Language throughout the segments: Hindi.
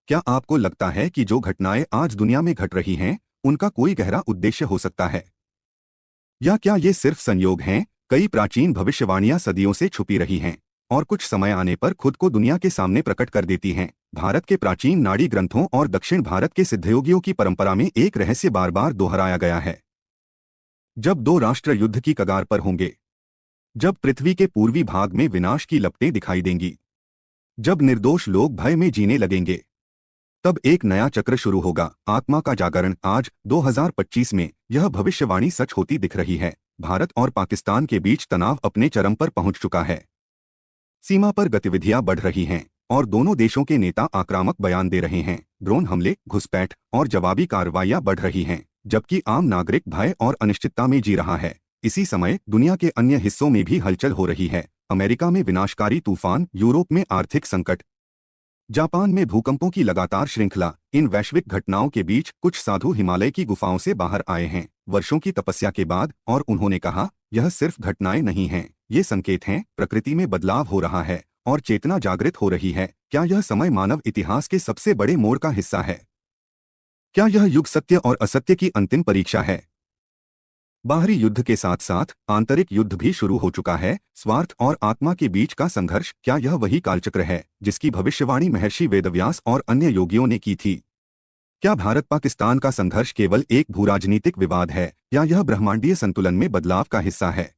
क्या आपको लगता है कि जो घटनाएं आज दुनिया में घट रही हैं, उनका कोई गहरा उद्देश्य हो सकता है? या क्या ये सिर्फ संयोग हैं? कई प्राचीन भविष्यवाणियां सदियों से छुपी रही हैं और कुछ समय आने पर खुद को दुनिया के सामने प्रकट कर देती हैं। भारत के प्राचीन नाड़ी ग्रंथों और दक्षिण भारत के सिद्धयोगियों की परंपरा में एक रहस्य बार बार दोहराया गया है। जब दो राष्ट्र युद्ध की कगार पर होंगे, जब पृथ्वी के पूर्वी भाग में विनाश की लपटें दिखाई देंगी, जब निर्दोष लोग भय में जीने लगेंगे, तब एक नया चक्र शुरू होगा, आत्मा का जागरण। आज 2025 में यह भविष्यवाणी सच होती दिख रही है। भारत और पाकिस्तान के बीच तनाव अपने चरम पर पहुंच चुका है। सीमा पर गतिविधियां बढ़ रही हैं और दोनों देशों के नेता आक्रामक बयान दे रहे हैं। ड्रोन हमले, घुसपैठ और जवाबी कार्रवाइयां बढ़ रही हैं, जबकि आम नागरिक भय और अनिश्चितता में जी रहा है। इसी समय दुनिया के अन्य हिस्सों में भी हलचल हो रही है। अमेरिका में विनाशकारी तूफान, यूरोप में आर्थिक संकट, जापान में भूकंपों की लगातार श्रृंखला। इन वैश्विक घटनाओं के बीच कुछ साधु हिमालय की गुफाओं से बाहर आए हैं, वर्षों की तपस्या के बाद, और उन्होंने कहा, यह सिर्फ घटनाएं नहीं हैं, ये संकेत हैं। प्रकृति में बदलाव हो रहा है और चेतना जागृत हो रही है। क्या यह समय मानव इतिहास के सबसे बड़े मोड़ का हिस्सा है? क्या यह युग सत्य और असत्य की अंतिम परीक्षा है? बाहरी युद्ध के साथ साथ आंतरिक युद्ध भी शुरू हो चुका है। स्वार्थ और आत्मा के बीच का संघर्ष। क्या यह वही कालचक्र है जिसकी भविष्यवाणी महर्षि वेदव्यास और अन्य योगियों ने की थी? क्या भारत पाकिस्तान का संघर्ष केवल एक भूराजनीतिक विवाद है, या यह ब्रह्मांडीय संतुलन में बदलाव का हिस्सा है?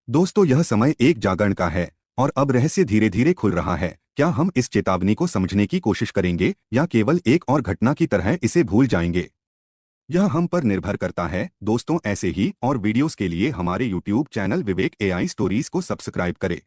दोस्तों, यह समय एक जागरण का है और अब रहस्य धीरे धीरे खुल रहा है। क्या हम इस चेतावनी को समझने की कोशिश करेंगे या केवल एक और घटना की तरह इसे भूल जाएंगे? यह हम पर निर्भर करता है। दोस्तों, ऐसे ही और वीडियोस के लिए हमारे YouTube चैनल विवेक AI स्टोरीज को सब्सक्राइब करें।